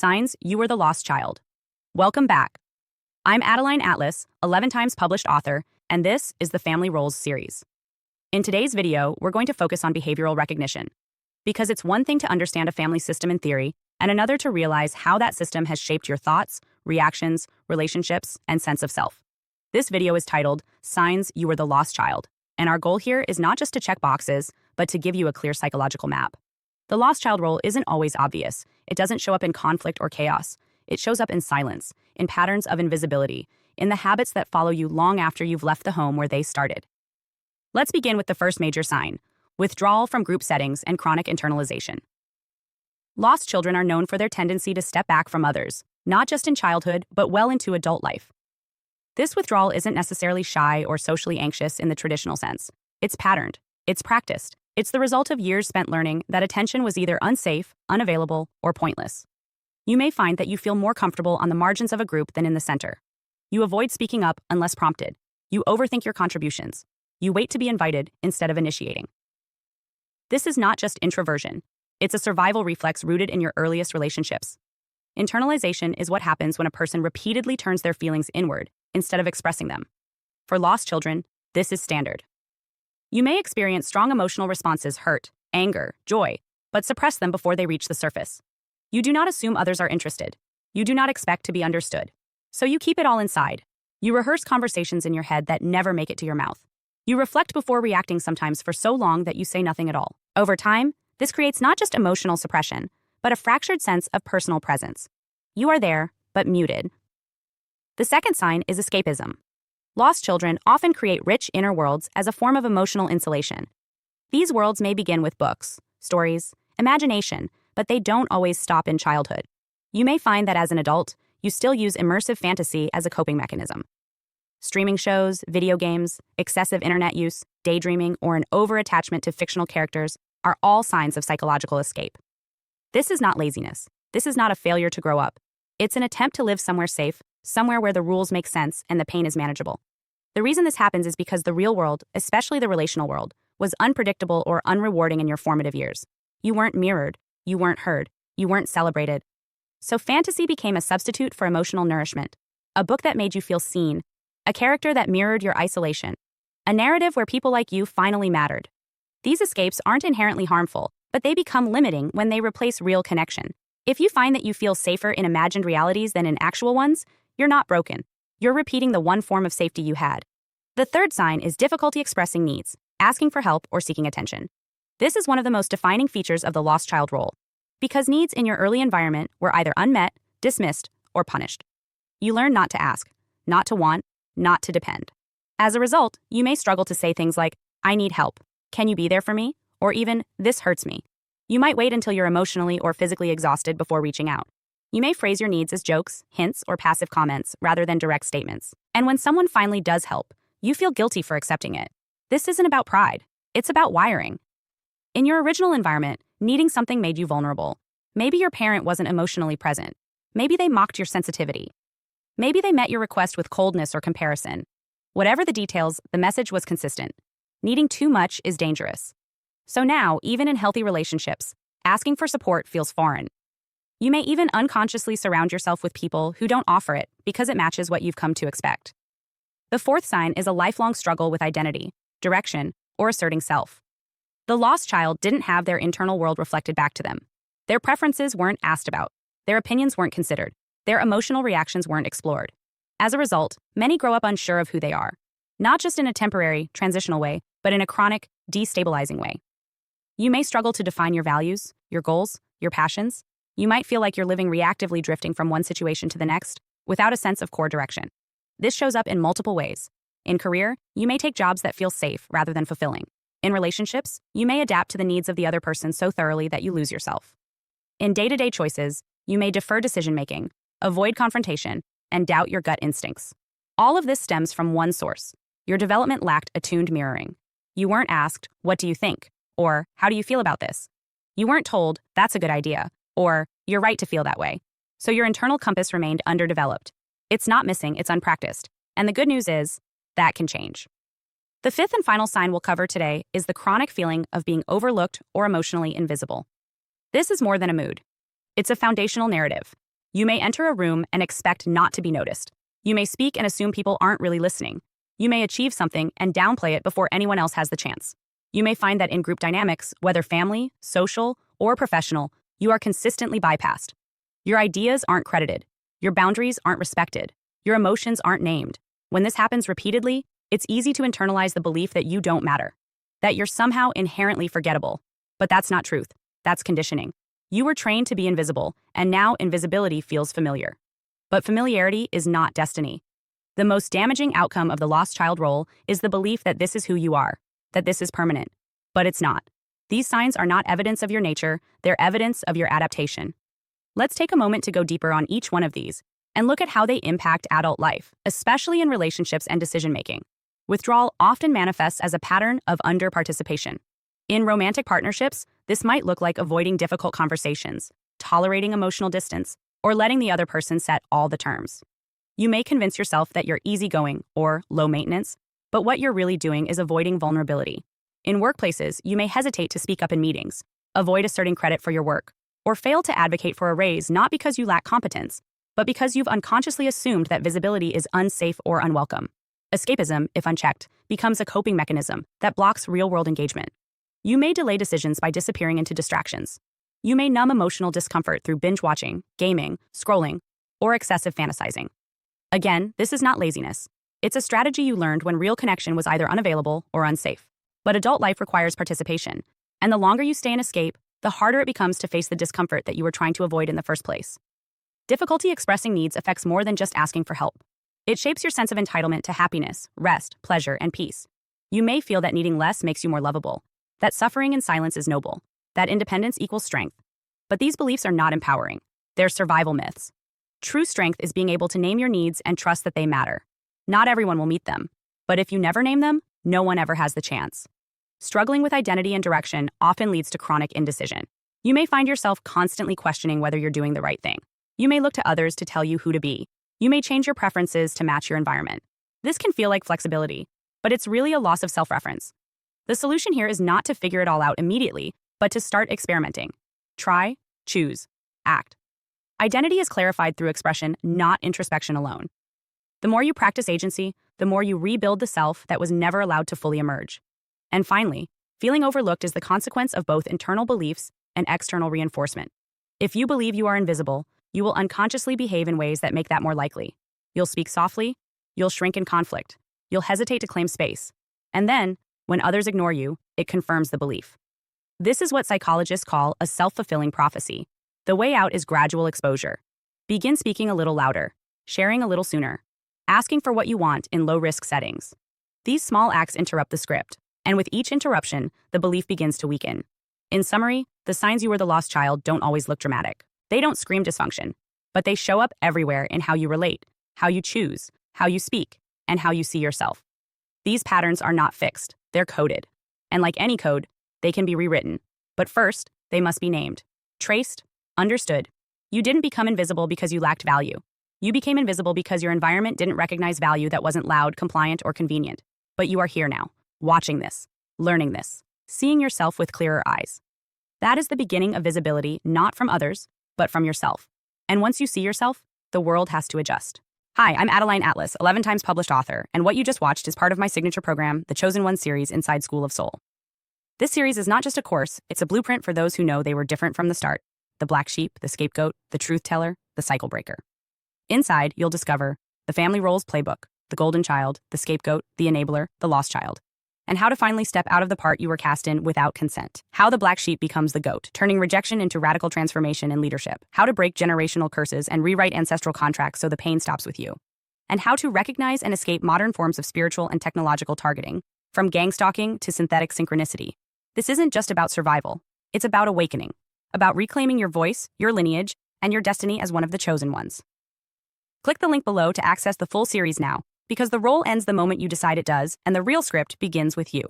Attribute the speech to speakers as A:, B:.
A: Signs you were the lost child. Welcome back. I'm Adeline Atlas, 11 times published author, and this is the Family Roles series. In today's video, we're going to focus on behavioral recognition, because it's one thing to understand a family system in theory, and another to realize how that system has shaped your thoughts, reactions, relationships, and sense of self. This video is titled, Signs You Were the Lost Child, and our goal here is not just to check boxes, but to give you a clear psychological map. The lost child role isn't always obvious. It doesn't show up in conflict or chaos. It shows up in silence, in patterns of invisibility, in the habits that follow you long after you've left the home where they started. Let's begin with the first major sign: withdrawal from group settings and chronic internalization. Lost children are known for their tendency to step back from others, not just in childhood, but well into adult life. This withdrawal isn't necessarily shy or socially anxious in the traditional sense. It's patterned. It's practiced. It's the result of years spent learning that attention was either unsafe, unavailable, or pointless. You may find that you feel more comfortable on the margins of a group than in the center. You avoid speaking up unless prompted. You overthink your contributions. You wait to be invited instead of initiating. This is not just introversion. It's a survival reflex rooted in your earliest relationships. Internalization is what happens when a person repeatedly turns their feelings inward instead of expressing them. For lost children, this is standard. You may experience strong emotional responses: hurt, anger, joy, but suppress them before they reach the surface. You do not assume others are interested. You do not expect to be understood. So you keep it all inside. You rehearse conversations in your head that never make it to your mouth. You reflect before reacting, sometimes for so long that you say nothing at all. Over time, this creates not just emotional suppression, but a fractured sense of personal presence. You are there, but muted. The second sign is escapism. Lost children often create rich inner worlds as a form of emotional insulation. These worlds may begin with books, stories, imagination, but they don't always stop in childhood. You may find that as an adult, you still use immersive fantasy as a coping mechanism. Streaming shows, video games, excessive internet use, daydreaming, or an over-attachment to fictional characters are all signs of psychological escape. This is not laziness. This is not a failure to grow up. It's an attempt to live somewhere safe, somewhere where the rules make sense and the pain is manageable. The reason this happens is because the real world, especially the relational world, was unpredictable or unrewarding in your formative years. You weren't mirrored, you weren't heard, you weren't celebrated. So fantasy became a substitute for emotional nourishment, a book that made you feel seen, a character that mirrored your isolation, a narrative where people like you finally mattered. These escapes aren't inherently harmful, but they become limiting when they replace real connection. If you find that you feel safer in imagined realities than in actual ones, you're not broken. You're repeating the one form of safety you had. The third sign is difficulty expressing needs, asking for help, or seeking attention. This is one of the most defining features of the lost child role, because needs in your early environment were either unmet, dismissed, or punished. You learn not to ask, not to want, not to depend. As a result, you may struggle to say things like, "I need help. Can you be there for me?" Or even, "This hurts me." You might wait until you're emotionally or physically exhausted before reaching out. You may phrase your needs as jokes, hints, or passive comments rather than direct statements. And when someone finally does help, you feel guilty for accepting it. This isn't about pride. It's about wiring. In your original environment, needing something made you vulnerable. Maybe your parent wasn't emotionally present. Maybe they mocked your sensitivity. Maybe they met your request with coldness or comparison. Whatever the details, the message was consistent. Needing too much is dangerous. So now, even in healthy relationships, asking for support feels foreign. You may even unconsciously surround yourself with people who don't offer it because it matches what you've come to expect. The fourth sign is a lifelong struggle with identity, direction, or asserting self. The lost child didn't have their internal world reflected back to them. Their preferences weren't asked about. Their opinions weren't considered. Their emotional reactions weren't explored. As a result, many grow up unsure of who they are, not just in a temporary, transitional way, but in a chronic, destabilizing way. You may struggle to define your values, your goals, your passions. You might feel like you're living reactively, drifting from one situation to the next, without a sense of core direction. This shows up in multiple ways. In career, you may take jobs that feel safe rather than fulfilling. In relationships, you may adapt to the needs of the other person so thoroughly that you lose yourself. In day-to-day choices, you may defer decision-making, avoid confrontation, and doubt your gut instincts. All of this stems from one source. Your development lacked attuned mirroring. You weren't asked, "What do you think?" or "How do you feel about this?" You weren't told, "That's a good idea," or "You're right to feel that way." So your internal compass remained underdeveloped. It's not missing, it's unpracticed. And the good news is, that can change. The fifth and final sign we'll cover today is the chronic feeling of being overlooked or emotionally invisible. This is more than a mood. It's a foundational narrative. You may enter a room and expect not to be noticed. You may speak and assume people aren't really listening. You may achieve something and downplay it before anyone else has the chance. You may find that in group dynamics, whether family, social, or professional, you are consistently bypassed. Your ideas aren't credited. Your boundaries aren't respected. Your emotions aren't named. When this happens repeatedly, it's easy to internalize the belief that you don't matter, that you're somehow inherently forgettable. But that's not truth. That's conditioning. You were trained to be invisible, and now invisibility feels familiar. But familiarity is not destiny. The most damaging outcome of the lost child role is the belief that this is who you are, that this is permanent. But it's not. These signs are not evidence of your nature, they're evidence of your adaptation. Let's take a moment to go deeper on each one of these and look at how they impact adult life, especially in relationships and decision-making. Withdrawal often manifests as a pattern of under-participation. In romantic partnerships, this might look like avoiding difficult conversations, tolerating emotional distance, or letting the other person set all the terms. You may convince yourself that you're easygoing or low maintenance, but what you're really doing is avoiding vulnerability. In workplaces, you may hesitate to speak up in meetings, avoid asserting credit for your work, or fail to advocate for a raise not because you lack competence, but because you've unconsciously assumed that visibility is unsafe or unwelcome. Escapism, if unchecked, becomes a coping mechanism that blocks real-world engagement. You may delay decisions by disappearing into distractions. You may numb emotional discomfort through binge-watching, gaming, scrolling, or excessive fantasizing. Again, this is not laziness. It's a strategy you learned when real connection was either unavailable or unsafe. But adult life requires participation, and the longer you stay in escape, the harder it becomes to face the discomfort that you were trying to avoid in the first place. Difficulty expressing needs affects more than just asking for help. It shapes your sense of entitlement to happiness, rest, pleasure, and peace. You may feel that needing less makes you more lovable, that suffering in silence is noble, that independence equals strength. But these beliefs are not empowering. They're survival myths. True strength is being able to name your needs and trust that they matter. Not everyone will meet them, but if you never name them, no one ever has the chance. Struggling with identity and direction often leads to chronic indecision. You may find yourself constantly questioning whether you're doing the right thing. You may look to others to tell you who to be. You may change your preferences to match your environment. This can feel like flexibility, but it's really a loss of self-reference. The solution here is not to figure it all out immediately, but to start experimenting. Try, choose, act. Identity is clarified through expression, not introspection alone. The more you practice agency, the more you rebuild the self that was never allowed to fully emerge. And finally, feeling overlooked is the consequence of both internal beliefs and external reinforcement. If you believe you are invisible, you will unconsciously behave in ways that make that more likely. You'll speak softly, you'll shrink in conflict, you'll hesitate to claim space. And then, when others ignore you, it confirms the belief. This is what psychologists call a self-fulfilling prophecy. The way out is gradual exposure. Begin speaking a little louder, sharing a little sooner, asking for what you want in low-risk settings. These small acts interrupt the script, and with each interruption, the belief begins to weaken. In summary, the signs you were the lost child don't always look dramatic. They don't scream dysfunction, but they show up everywhere in how you relate, how you choose, how you speak, and how you see yourself. These patterns are not fixed, they're coded. And like any code, they can be rewritten. But first, they must be named, traced, understood. You didn't become invisible because you lacked value. You became invisible because your environment didn't recognize value that wasn't loud, compliant, or convenient. But you are here now, watching this, learning this, seeing yourself with clearer eyes. That is the beginning of visibility, not from others, but from yourself. And once you see yourself, the world has to adjust. Hi, I'm Adeline Atlas, 11 times published author, and what you just watched is part of my signature program, the Chosen One series inside School of Soul. This series is not just a course, it's a blueprint for those who know they were different from the start. The black sheep, the scapegoat, the truth teller, the cycle breaker. Inside, you'll discover the family roles playbook, the golden child, the scapegoat, the enabler, the lost child, and how to finally step out of the part you were cast in without consent. How the black sheep becomes the goat, turning rejection into radical transformation and leadership. How to break generational curses and rewrite ancestral contracts so the pain stops with you. And how to recognize and escape modern forms of spiritual and technological targeting, from gang stalking to synthetic synchronicity. This isn't just about survival. It's about awakening, about reclaiming your voice, your lineage, and your destiny as one of the chosen ones. Click the link below to access the full series now, because the role ends the moment you decide it does, and the real script begins with you.